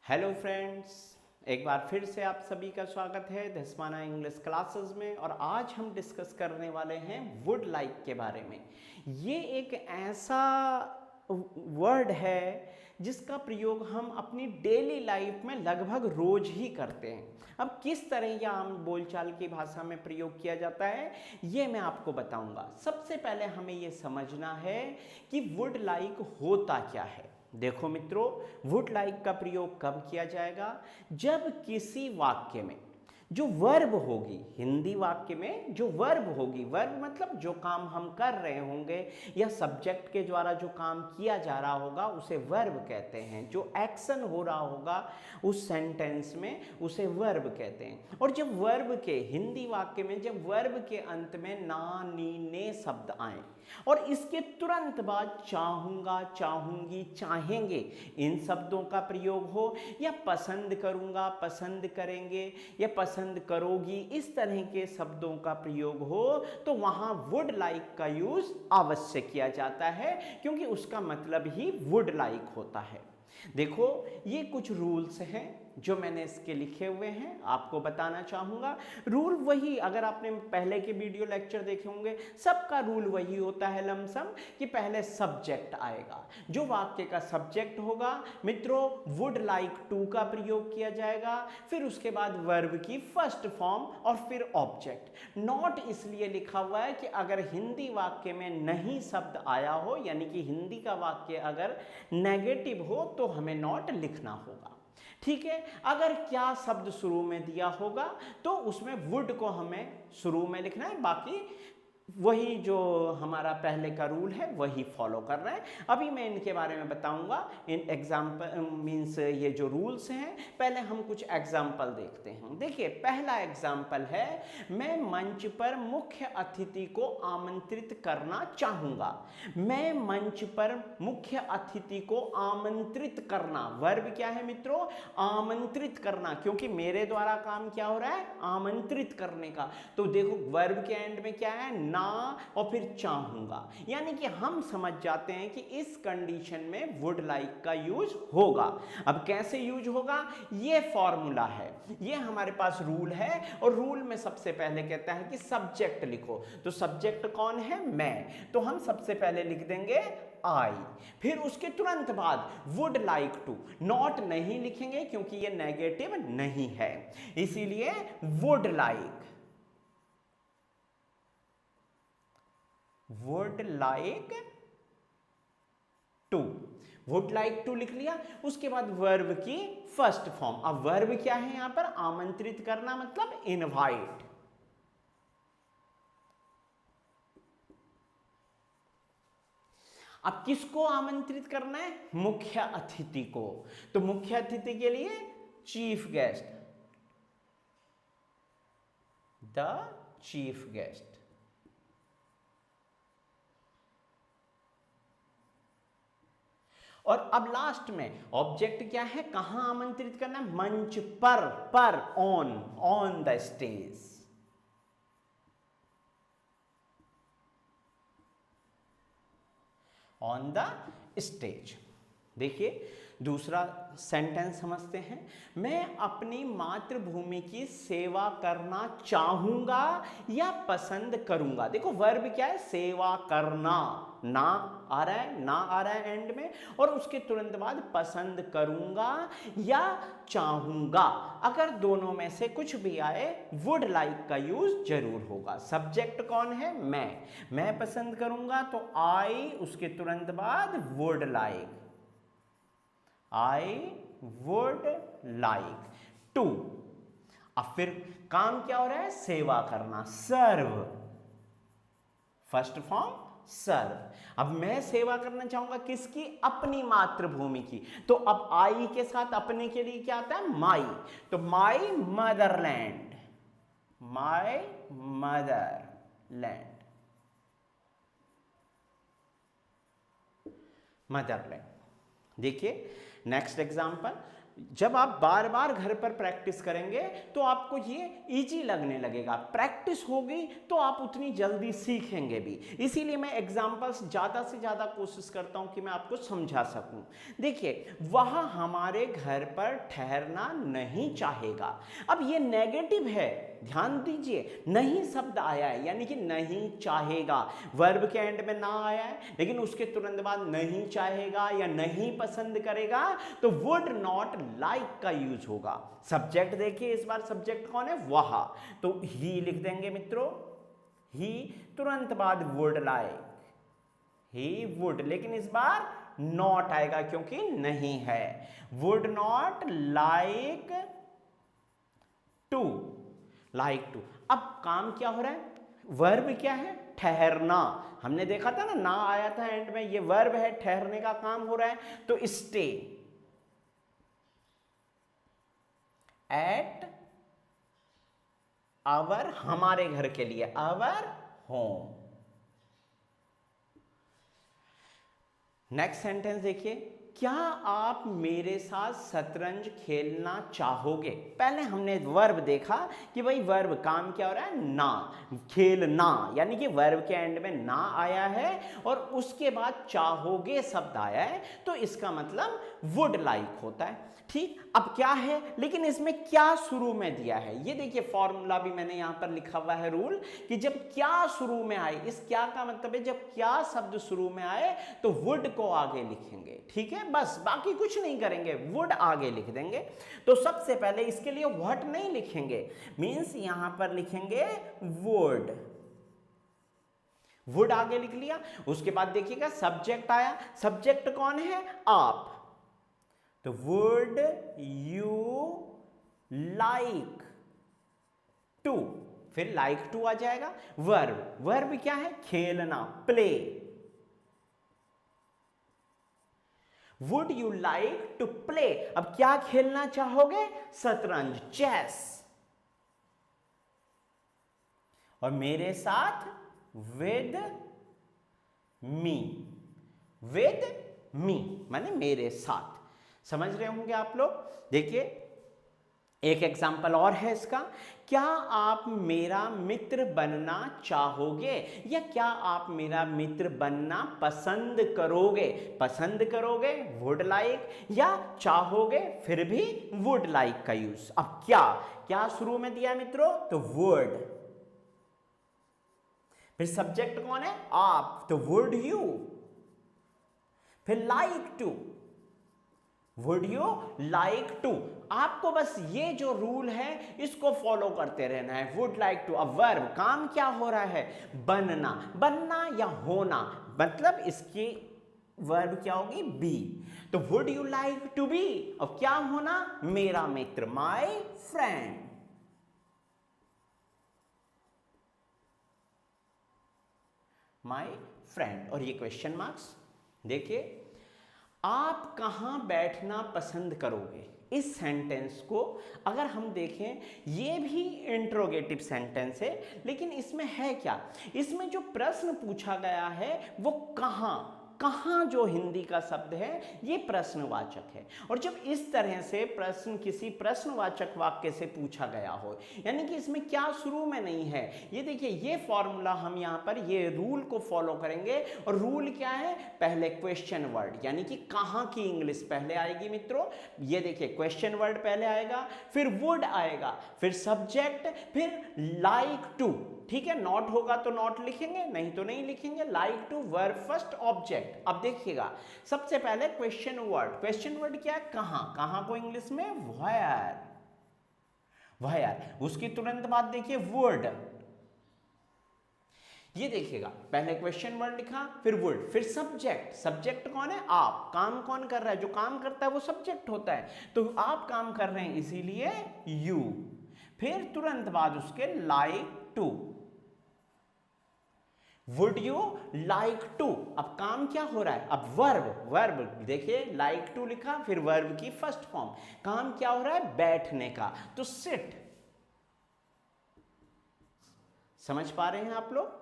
Hello friends, एक बार फिर से आप सभी का स्वागत है धस्माना इंग्लिश क्लासेस में। और आज हम डिस्कस करने वाले हैं वुड लाइक के बारे में। ये एक ऐसा वर्ड है जिसका प्रयोग हम अपनी डेली लाइफ में लगभग रोज ही करते हैं। अब किस तरह यह आम बोलचाल की भाषा में प्रयोग किया जाता है ये मैं आपको बताऊंगा। सबसे पहले हमें यह समझना है कि वुड लाइक होता क्या है। देखो मित्रों, वुड लाइक का प्रयोग कब किया जाएगा? जब किसी वाक्य में जो वर्ब होगी, हिंदी वाक्य में जो वर्ब होगी, वर्ब मतलब जो काम हम कर रहे होंगे या सब्जेक्ट के द्वारा जो काम किया जा रहा होगा उसे वर्ब कहते हैं। जो एक्शन हो रहा होगा उस सेंटेंस में उसे वर्ब कहते हैं। और जब वर्ब के हिंदी वाक्य में जब वर्ब के अंत में ना, नी, ने शब्द आए और इसके तुरंत बाद चाहूंगा, चाहूंगी, चाहेंगे इन शब्दों का प्रयोग हो, या पसंद करूंगा, पसंद करेंगे, या पसंद करोगी, इस तरह के शब्दों का प्रयोग हो तो वहां वुड लाइक का यूज अवश्य किया जाता है, क्योंकि उसका मतलब ही वुड लाइक होता है। देखो, ये कुछ रूल्स हैं जो मैंने इसके लिखे हुए हैं, आपको बताना चाहूंगा। रूल वही, अगर आपने पहले के वीडियो लेक्चर देखे होंगे, सबका रूल वही होता है लमसम, कि पहले सब्जेक्ट आएगा। जो वाक्य का सब्जेक्ट होगा मित्रों, वुड लाइक टू का प्रयोग किया जाएगा। फिर उसके बाद वर्ब की फर्स्ट फॉर्म और फिर ऑब्जेक्ट। नॉट इसलिए लिखा हुआ है कि अगर हिंदी वाक्य में नहीं शब्द आया हो, यानी कि हिंदी का वाक्य अगर नेगेटिव हो तो हमें नॉट लिखना होगा। ठीक है, अगर क्या शब्द शुरू में दिया होगा तो उसमें वुड को हमें शुरू में लिखना है, बाकी वही जो हमारा पहले का रूल है वही फॉलो कर रहे हैं। अभी मैं इनके बारे में बताऊंगा। इन एग्जाम्पल मीन्स ये जो रूल्स हैं, पहले हम कुछ एग्जाम्पल देखते हैं। देखिए, पहला एग्जाम्पल है, मैं मंच पर मुख्य अतिथि को आमंत्रित करना चाहूंगा। मैं मंच पर मुख्य अतिथि को आमंत्रित करना, वर्ब क्या है मित्रों? आमंत्रित करना, क्योंकि मेरे द्वारा काम क्या हो रहा है? आमंत्रित करने का। तो देखो, वर्ब के एंड में क्या है? ना और फिर चाहूंगा। यानी कि हम समझ जाते हैं कि इस कंडीशन में वुड लाइक का यूज होगा। अब कैसे यूज होगा? ये फॉर्मूला है, ये हमारे पास रूल है। और रूल में सबसे पहले कहता है कि सब्जेक्ट लिखो। तो सब्जेक्ट कौन है? मैं। तो हम सबसे पहले लिख देंगे आई। फिर उसके तुरंत बाद वुड लाइक टू। नॉट नहीं लिखेंगे क्योंकि ये नेगेटिव नहीं है, इसीलिए would like, would like to. Would like to लिख लिया। उसके बाद वर्ब की फर्स्ट फॉर्म। अब वर्ब क्या है यहां पर? आमंत्रित करना, मतलब इनवाइट। अब किसको आमंत्रित करना है? मुख्य अतिथि को। तो मुख्य अतिथि के लिए chief guest, the chief guest. और अब लास्ट में ऑब्जेक्ट क्या है? कहां आमंत्रित करना है? मंच पर, on the stage. On the stage. देखिए, दूसरा सेंटेंस समझते हैं। मैं अपनी मातृभूमि की सेवा करना चाहूंगा या पसंद करूंगा। देखो, वर्ब क्या है? सेवा करना। ना आ रहा है, ना आ रहा है एंड में, और उसके तुरंत बाद पसंद करूंगा या चाहूंगा। अगर दोनों में से कुछ भी आए, वुड लाइक का यूज जरूर होगा। सब्जेक्ट कौन है? मैं पसंद करूंगा तो आई, उसके तुरंत बाद would like, I would like to. अब फिर काम क्या हो रहा है? सेवा करना, सर्व। फर्स्ट फॉर्म सर्व। अब मैं सेवा करना चाहूंगा किसकी? अपनी मातृभूमि की। तो अब आई के साथ अपने के लिए क्या आता है? माई। तो माई मदरलैंड, माई मदरलैंड, मदरलैंड। देखिए नेक्स्ट एग्जांपल, जब आप बार बार घर पर प्रैक्टिस करेंगे तो आपको ये इजी लगने लगेगा। प्रैक्टिस होगी तो आप उतनी जल्दी सीखेंगे भी। इसीलिए मैं एग्जांपल्स ज़्यादा से ज़्यादा कोशिश करता हूँ कि मैं आपको समझा सकूँ। देखिए, वह हमारे घर पर ठहरना नहीं चाहेगा। अब ये नेगेटिव है, ध्यान दीजिए, नहीं शब्द आया है, यानी कि नहीं चाहेगा। वर्ब के एंड में ना आया है, लेकिन उसके तुरंत बाद नहीं चाहेगा या नहीं पसंद करेगा, तो वुड नॉट लाइक का यूज होगा। सब्जेक्ट देखिए, इस बार सब्जेक्ट कौन है? वह। तो ही लिख देंगे मित्रों, ही, तुरंत बाद वुड लाइक, ही वुड, लेकिन इस बार नॉट आएगा क्योंकि नहीं है। Would not like to, like to. अब काम क्या हो रहा है? वर्ब क्या है? ठहरना। हमने देखा था ना आया था एंड में, ये वर्ब है, ठहरने का काम हो रहा है। तो स्टे एट आवर, हमारे घर के लिए, आवर होम। नेक्स्ट सेंटेंस देखिए, क्या आप मेरे साथ शतरंज खेलना चाहोगे? पहले हमने वर्ब देखा कि भाई वर्ब काम क्या हो रहा है? ना, खेलना, यानी कि वर्ब के एंड में ना आया है और उसके बाद चाहोगे शब्द आया है, तो इसका मतलब वुड लाइक होता है। ठीक, अब क्या है, लेकिन इसमें क्या शुरू में दिया है, ये देखिए फॉर्मूला भी मैंने यहां पर लिखा हुआ है रूल, कि जब क्या शुरू में आए, इस क्या का मतलब है जब क्या शब्द शुरू में आए तो वुड को आगे लिखेंगे। ठीक है, बस बाकी कुछ नहीं करेंगे, वुड आगे लिख देंगे। तो सबसे पहले इसके लिए व्हाट नहीं लिखेंगे, मींस यहां पर लिखेंगे वुड, वुड आगे लिख लिया। उसके बाद देखिएगा सब्जेक्ट आया, सब्जेक्ट कौन है? आप। तो वुड यू लाइक टू, फिर लाइक टू आ जाएगा। वर्ब, वर्ब क्या है? खेलना, play. Would you like to play, अब क्या खेलना चाहोगे? शतरंज, चेस। और मेरे साथ विद मी, विद मी माने मेरे साथ। समझ रहे होंगे आप लोग। देखिए एक एग्जाम्पल और है इसका, क्या आप मेरा मित्र बनना चाहोगे, या क्या आप मेरा मित्र बनना पसंद करोगे? पसंद करोगे वुड लाइक, या चाहोगे फिर भी वुड लाइक का यूज। अब क्या क्या शुरू में दिया मित्रों? तो वुड, फिर सब्जेक्ट कौन है? आप, तो वुड यू, फिर like to, would you like to. आपको बस ये जो रूल है इसको फॉलो करते रहना है, वुड लाइक टू। अब वर्ब, काम क्या हो रहा है? बनना, बनना या होना, मतलब इसकी वर्ब क्या होगी? बी। तो would you like to be, अब क्या होना? मेरा मित्र, माय फ्रेंड, माय फ्रेंड। और ये क्वेश्चन मार्क्स देखिए, आप कहां बैठना पसंद करोगे? इस सेंटेंस को अगर हम देखें, ये भी इंट्रोगेटिव सेंटेंस है, लेकिन इसमें है क्या? इसमें जो प्रश्न पूछा गया है वो कहां, कहां जो हिंदी का शब्द है ये प्रश्नवाचक है। और जब इस तरह से प्रश्न किसी प्रश्नवाचक वाक्य से पूछा गया हो, यानी कि इसमें क्या शुरू में नहीं है, ये देखिए ये फॉर्मूला हम यहां पर ये रूल को फॉलो करेंगे। और रूल क्या है? पहले क्वेश्चन वर्ड, यानी कि कहां की इंग्लिश पहले आएगी मित्रों। ये देखिए क्वेश्चन वर्ड पहले आएगा, फिर वुड आएगा, फिर सब्जेक्ट, फिर लाइक टू। ठीक है, नॉट होगा तो नॉट लिखेंगे, नहीं तो नहीं लिखेंगे। Like to verb first object. अब देखिएगा सबसे पहले क्वेश्चन वर्ड, क्वेश्चन वर्ड क्या है? कहां, कहां को इंग्लिश में वेयर, वेयर। उसकी तुरंत बाद देखिए वुड, ये देखिएगा पहले क्वेश्चन वर्ड लिखा, फिर वुड, फिर सब्जेक्ट, सब्जेक्ट कौन है? आप। काम कौन कर रहा है? जो काम करता है वो सब्जेक्ट होता है, तो आप काम कर रहे हैं इसीलिए यू। फिर तुरंत बाद उसके like to, would you like to. अब काम क्या हो रहा है? अब वर्ब, वर्ब देखिए लाइक टू लिखा, फिर वर्ब की फर्स्ट फॉर्म, काम क्या हो रहा है? बैठने का, तो सिट। समझ पा रहे हैं आप लोग?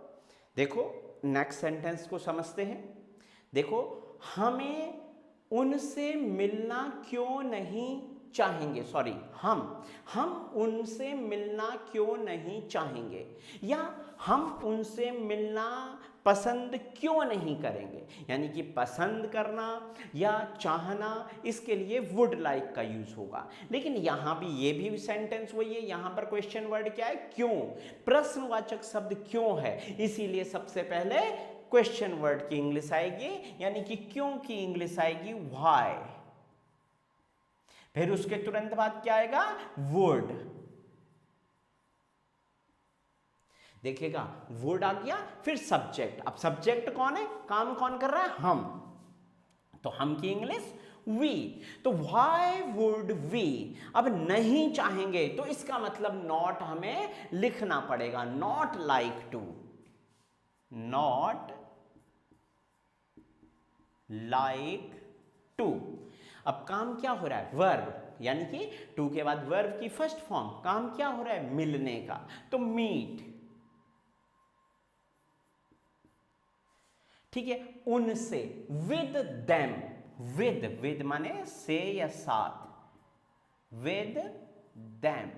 देखो नेक्स्ट सेंटेंस को समझते हैं। देखो, हमें उनसे मिलना क्यों नहीं चाहेंगे, सॉरी, हम उनसे मिलना क्यों नहीं चाहेंगे, या हम उनसे मिलना पसंद क्यों नहीं करेंगे। यानी कि पसंद करना या चाहना, इसके लिए वुड लाइक का यूज होगा। लेकिन यहां भी ये भी सेंटेंस वही है, यहां पर क्वेश्चन वर्ड क्या है, क्यों, प्रश्नवाचक शब्द क्यों है, इसीलिए सबसे पहले क्वेश्चन वर्ड की इंग्लिश आएगी, यानी कि क्यों की इंग्लिश आएगी व्हाई। फिर उसके तुरंत बाद क्या आएगा, वुड। देखिएगा वुड आ गया, फिर सब्जेक्ट। अब सब्जेक्ट कौन है, काम कौन कर रहा है, हम, तो हम की इंग्लिश वी। तो व्हाई वुड वी, अब नहीं चाहेंगे तो इसका मतलब नॉट हमें लिखना पड़ेगा, not like to, not like to. अब काम क्या हो रहा है, वर्ब, यानी कि टू के बाद वर्ब की फर्स्ट फॉर्म, काम क्या हो रहा है, मिलने का, तो मीट। ठीक है, उनसे, विद देम, विद माने से या साथ, विद देम।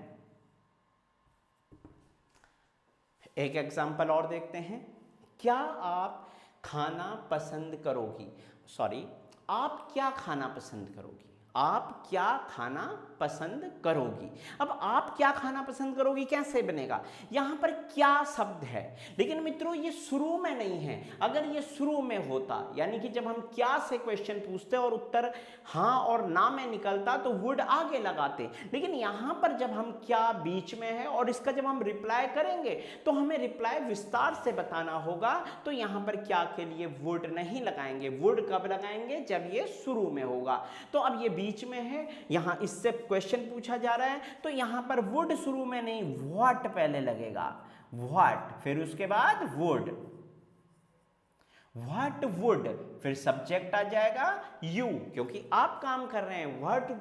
एक एग्जांपल और देखते हैं, क्या आप खाना पसंद करोगी, सॉरी, आप क्या खाना पसंद करोगी, आप क्या खाना पसंद करोगी। अब आप क्या खाना पसंद करोगी कैसे बनेगा, यहां पर क्या शब्द है, लेकिन मित्रों ये शुरू में नहीं है। अगर ये शुरू में होता, यानी कि जब हम क्या से क्वेश्चन पूछते और उत्तर हाँ और ना में निकलता तो वुड आगे लगाते, लेकिन यहां पर जब हम क्या बीच में है और इसका जब हम रिप्लाई करेंगे तो हमें रिप्लाई विस्तार से बताना होगा, तो यहां पर क्या के लिए वुड नहीं लगाएंगे। वुड कब लगाएंगे, जब ये शुरू में होगा। तो अब ये बीच में है, यहां इससे क्वेश्चन पूछा जा रहा है, तो यहां पर वुड शुरू में नहीं, व्हाट पहले लगेगा, व्हाट, फिर उसके बाद वुड, व्हाट वुड, फिर सब्जेक्ट आ जाएगा यू, क्योंकि आप काम कर रहे हैं, व्हाट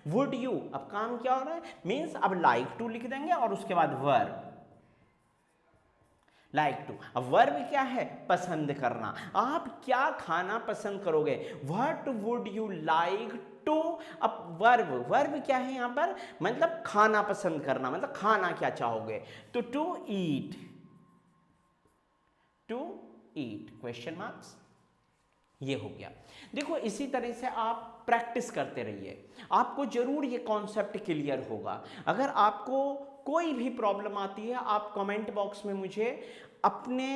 वुड यू। अब काम क्या हो रहा है, मीन्स अब लाइक टू लिख देंगे और उसके बाद वर्ब, लाइक टू। अब वर्ब क्या है, पसंद करना, आप क्या खाना पसंद करोगे, what would you like to. अब वर्ब क्या है यहां पर, मतलब खाना पसंद करना, मतलब खाना क्या चाहोगे, तो टू ईट, क्वेश्चन मार्क्स, ये हो गया। देखो इसी तरह से आप प्रैक्टिस करते रहिए, आपको जरूर ये कॉन्सेप्ट क्लियर होगा। अगर आपको कोई भी प्रॉब्लम आती है, आप कमेंट बॉक्स में मुझे अपने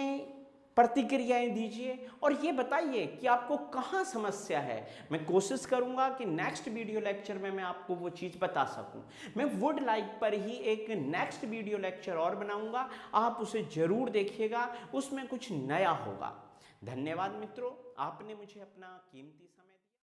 प्रतिक्रियाएं दीजिए और ये बताइए कि आपको कहाँ समस्या है। मैं कोशिश करूंगा कि नेक्स्ट वीडियो लेक्चर में मैं आपको वो चीज़ बता सकूं। मैं वुड लाइक पर ही एक नेक्स्ट वीडियो लेक्चर और बनाऊंगा, आप उसे जरूर देखिएगा, उसमें कुछ नया होगा। धन्यवाद मित्रों, आपने मुझे अपना कीमती समय दिया।